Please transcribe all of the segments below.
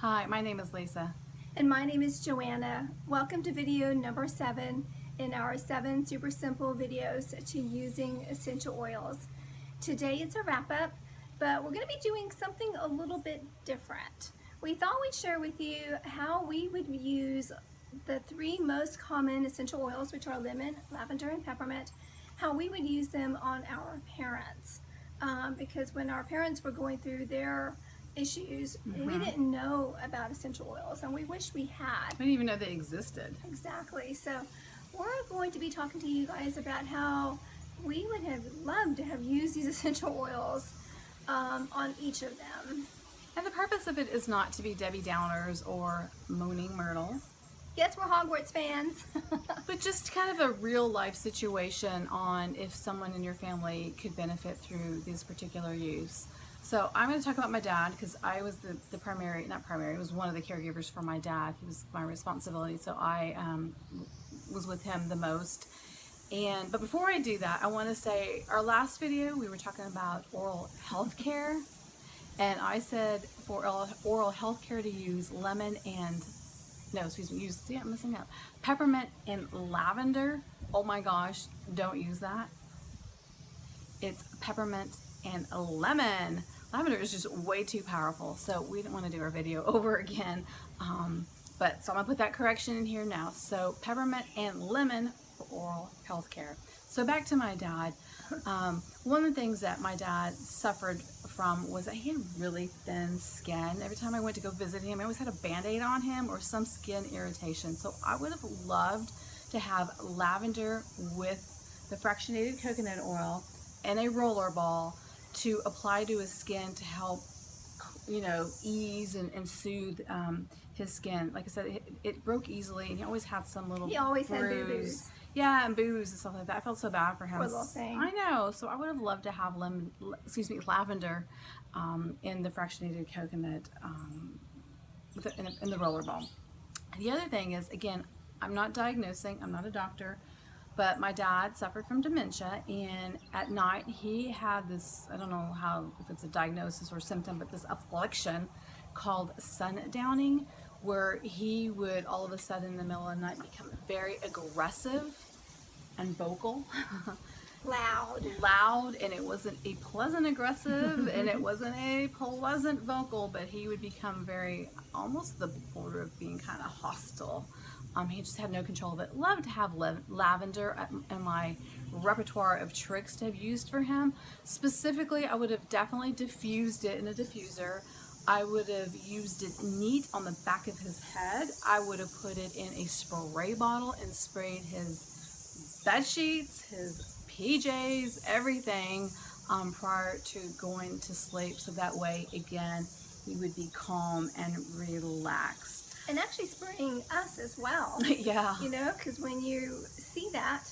Hi, my name is Lisa. And my name is Joanna. Welcome to video number 7 in our 7 super simple videos to using essential oils. Today it's a wrap up, but we're going to be doing something a little bit different. We thought we'd share with you how we would use the 3 most common essential oils, which are lemon, lavender, and peppermint, how we would use them on our parents. Because when our parents were going through their issues, we didn't know about essential oils, and we wish we had. I didn't even know they existed. Exactly. So we're going to be talking to you guys about how we would have loved to have used these essential oils on each of them. And the purpose of it is not to be Debbie Downers or moaning myrtles, Yes, we're Hogwarts fans. but just kind of a real life situation on if someone in your family could benefit through this particular use. So I'm going to talk about my dad because I was the primary, not primary, it was one of the caregivers for my dad. He was my responsibility, so I was with him the most. But before I do that, I want to say our last video we were talking about oral health care, and I said for oral health care to use lemon and I'm messing up. Peppermint and lavender. Oh my gosh, don't use that. It's peppermint and lemon. Lavender is just way too powerful, so we didn't want to do our video over again. So I'm gonna put that correction in here now. So peppermint and lemon for oral health care. So back to my dad. One of the things that my dad suffered from was that he had really thin skin. Every time I went to go visit him, I always had a Band-Aid on him or some skin irritation. So I would have loved to have lavender with the fractionated coconut oil and a roller ball to apply to his skin to help, ease and soothe his skin. Like I said, it broke easily, and he always had some little He always had bruise. boo-boos. Yeah, and booze and stuff like that. I felt so bad for him. Poor little thing. I know. So I would have loved to have lavender in the fractionated coconut in the roller ball. The other thing is, again, I'm not diagnosing. I'm not a doctor. But my dad suffered from dementia, and at night he had this, I don't know if it's a diagnosis or symptom, but this affliction called sundowning, where he would all of a sudden in the middle of the night become very aggressive and vocal. Loud, and it wasn't a pleasant aggressive and it wasn't a pleasant vocal, but he would become very, almost the border of being kind of hostile. He just had no control of it. Loved to have lavender in my repertoire of tricks to have used for him. Specifically, I would have definitely diffused it in a diffuser. I would have used it neat on the back of his head. I would have put it in a spray bottle and sprayed his bed sheets, his PJs, everything prior to going to sleep. So that way, again, he would be calm and relaxed. And actually spraying us as well. Yeah. Because when you see that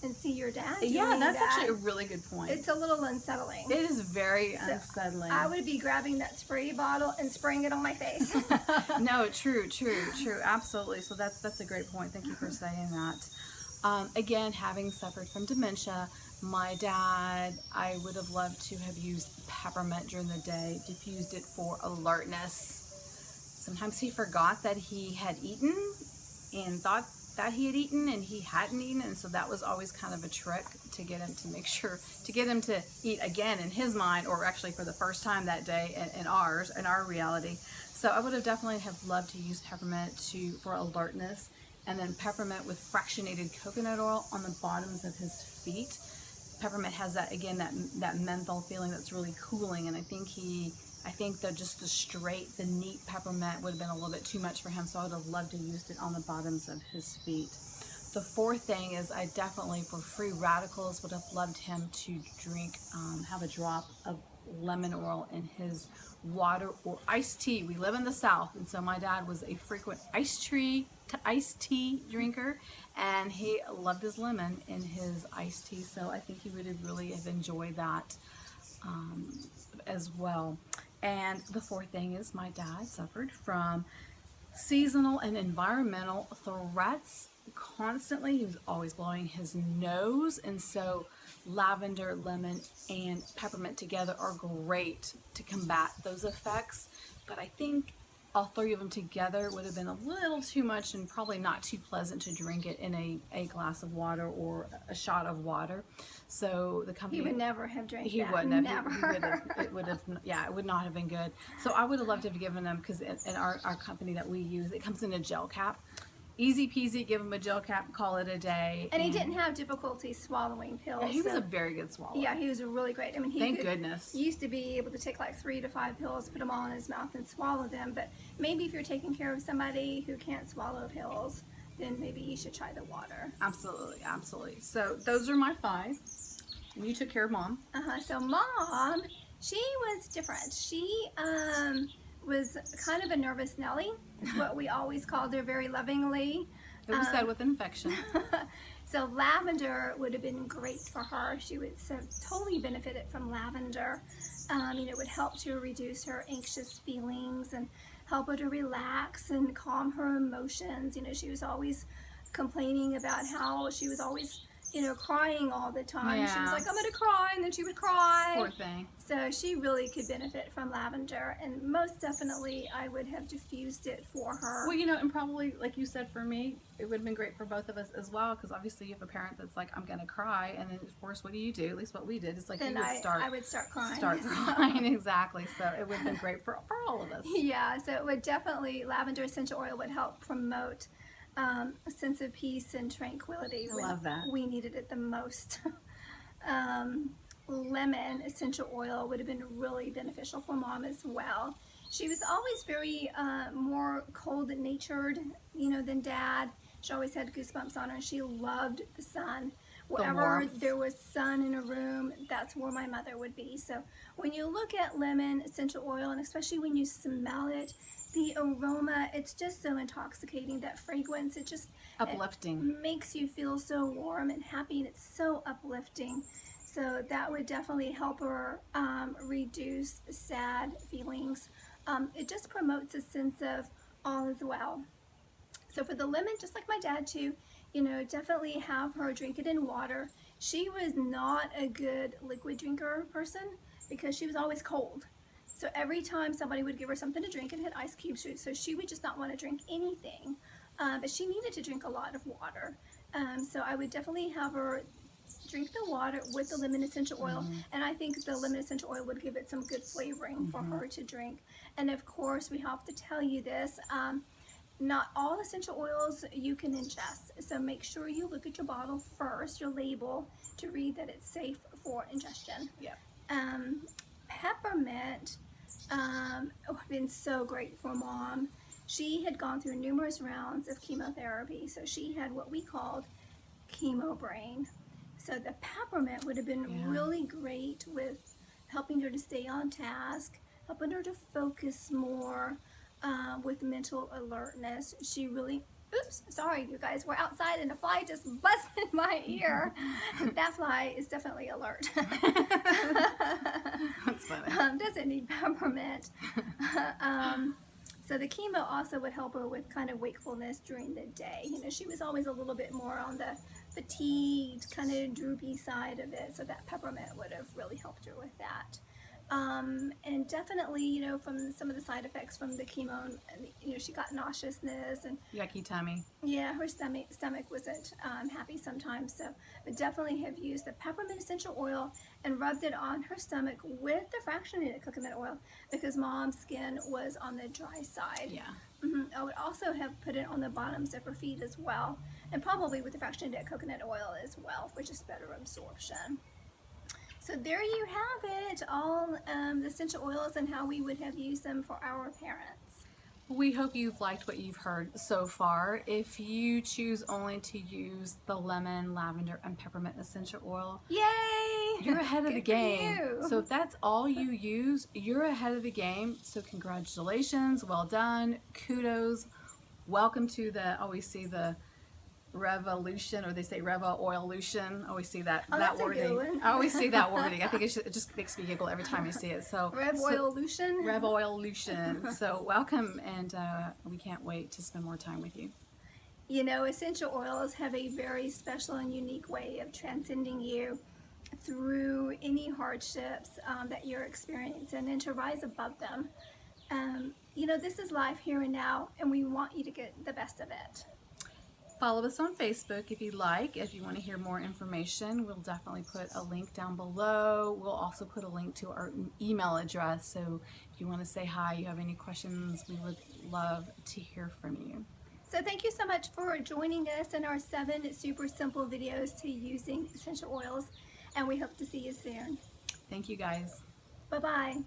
and see your dad doing that's that, actually a really good point. it's a little unsettling. It is very unsettling. I would be grabbing that spray bottle and spraying it on my face. No, true, absolutely. So that's a great point. Thank you for saying that. Again, having suffered from dementia, my dad, I would have loved to have used peppermint during the day, diffused it for alertness. Sometimes he forgot that he had eaten and thought that he had eaten and he hadn't eaten, and so that was always kind of a trick to get him to make sure, to get him to eat again in his mind, or actually for the first time that day in our reality. So I would have definitely have loved to use peppermint for alertness, and then peppermint with fractionated coconut oil on the bottoms of his feet. Peppermint has that, again, that menthol feeling that's really cooling, and I think that just the neat peppermint would have been a little bit too much for him, so I would have loved to have used it on the bottoms of his feet. The fourth thing is I definitely, for free radicals, would have loved him to drink, have a drop of lemon oil in his water or iced tea. We live in the South, and so my dad was a frequent iced tea drinker, and he loved his lemon in his iced tea, so I think he would have really enjoyed that as well. And the fourth thing is my dad suffered from seasonal and environmental threats constantly. He was always blowing his nose, and so lavender, lemon, and peppermint together are great to combat those effects. But I think all three of them together would have been a little too much and probably not too pleasant to drink it in a glass of water or a shot of water. So the company, He would never have drank he that. wouldn't have. Never. He would have, it would have, yeah, it would not have been good. So I would have loved to have given them, because in our company that we use, it comes in a gel cap. Easy peasy, give him a gel cap, call it a day. And he didn't have difficulty swallowing pills. Yeah, he was a very good swallower. Yeah, he was really great. I mean, Thank goodness. He used to be able to take like 3 to 5 pills, put them all in his mouth and swallow them. But maybe if you're taking care of somebody who can't swallow pills, then maybe you should try the water. Absolutely, absolutely. So those are my 5. And you took care of Mom. So Mom, she was different. She was kind of a nervous Nelly, is what we always called her, very lovingly. It was said with infection. So lavender would have been great for her. She would totally benefited from lavender. It would help to reduce her anxious feelings and help her to relax and calm her emotions. She was always complaining about how she was always crying all the time. Yeah. She was like, I'm gonna cry, and then she would cry. Poor thing. So she really could benefit from lavender, and most definitely I would have diffused it for her. Well, and probably, like you said, for me, it would have been great for both of us as well, because obviously you have a parent that's like, I'm gonna cry, and then of course, what do? At least what we did is like, then I would start crying. Start crying, exactly. So it would have been great for all of us. Yeah, so it would definitely, lavender essential oil would help promote a sense of peace and tranquility. I love that. We needed it the most. Lemon essential oil would have been really beneficial for Mom as well. She was always very more cold-natured, than Dad. She always had goosebumps on her. She loved the sun. Wherever there was sun in a room, that's where my mother would be. So when you look at lemon essential oil, and especially when you smell it, the aroma, it's just so intoxicating. That fragrance, it just uplifting. It makes you feel so warm and happy, and it's so uplifting. So that would definitely help her reduce sad feelings. It just promotes a sense of all is well. So for the lemon, just like my dad too, definitely have her drink it in water. She was not a good liquid drinker person because she was always cold. So every time somebody would give her something to drink, it had ice cubes, so she would just not want to drink anything. But she needed to drink a lot of water. So I would definitely have her drink the water with the lemon essential oil, and I think the lemon essential oil would give it some good flavoring for her to drink. And of course, we have to tell you this, not all essential oils you can ingest, so make sure you look at your bottle first, your label, to read that it's safe for ingestion. Yeah. Peppermint been so great for Mom. She had gone through numerous rounds of chemotherapy, so she had what we called chemo brain. So the peppermint would have been really great with helping her to stay on task, helping her to focus more, with mental alertness. She really, oops, sorry you guys, we're outside and a fly just buzzed in my ear. That fly is definitely alert. That's funny. Doesn't need peppermint. So the chemo also would help her with kind of wakefulness during the day. She was always a little bit more on the fatigued, kind of droopy side of it, so that peppermint would have really helped her with that. And definitely, from some of the side effects from the chemo, she got nauseousness and yucky tummy. Yeah, her stomach wasn't happy sometimes. So, but definitely have used the peppermint essential oil and rubbed it on her stomach with the fractionated coconut oil because Mom's skin was on the dry side. Yeah. I would also have put it on the bottoms of her feet as well, and probably with the fractionated coconut oil as well for just better absorption. So there you have it, all the essential oils and how we would have used them for our parents. We hope you've liked what you've heard so far. If you choose only to use the lemon, lavender, and peppermint essential oil, yay! You're ahead of the game. You. So if that's all you use, you're ahead of the game. So congratulations, well done, kudos. Welcome to the, always see the revolution, or they say Revo-oil-lution. I always see that wording. I always see that wording. I think it just makes me giggle every time I see it. So Rev-oil-lution? Rev-oil-lution. So welcome, and we can't wait to spend more time with you. Essential oils have a very special and unique way of transcending you through any hardships that you're experiencing and to rise above them. You know, this is life here and now, and we want you to get the best of it. Follow us on Facebook if you'd like. If you want to hear more information, we'll definitely put a link down below. We'll also put a link to our email address. So if you want to say hi, you have any questions, we would love to hear from you. So thank you so much for joining us in our 7 super simple videos to using essential oils, and we hope to see you soon. Thank you guys. Bye-bye.